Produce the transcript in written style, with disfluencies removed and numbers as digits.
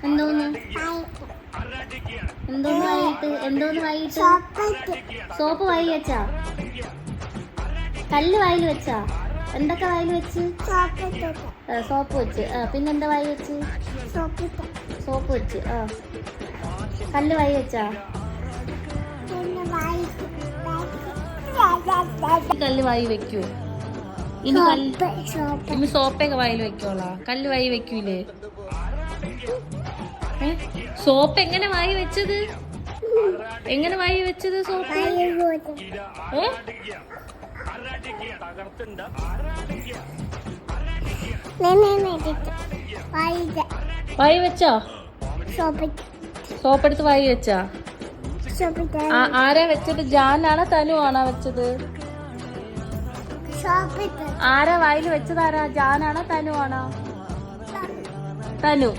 എന്തോന്ന് എന്തോന്ന് വായിട്ട് എന്തോന്ന് വായിട്ട് സോപ്പ് വായി വെച്ചാ? കല്ല് വായിൽ വെച്ചാ? എന്തൊക്കെ വായിൽ വെച്ച്? സോപ്പ് വെച്ച്. പിന്നെന്താ വായി വെച്ച്? സോപ്പ് വെച്ച്. കല്ല് വായി വെച്ചാ? കല്ല് വായി വെക്കൂ? ഇനി സോപ്പൊക്കെ വായിൽ വെക്കോളാ? കല്ല് വായി വെക്കൂലേ? സോപ്പ് എങ്ങനെ വായി വെച്ചത്? എങ്ങനെ വായി വെച്ചത് സോപ്പ്? വായി വെച്ചോ? സോപ്പെടുത്ത് വായി വെച്ചാ? ആരാ വെച്ചത്? ജാനാണോ തനു ആണോ വെച്ചത്? ആരാ വായിൽ വെച്ചത്? ആരാ? ജാനാണോ തനു ആണോ? തനു.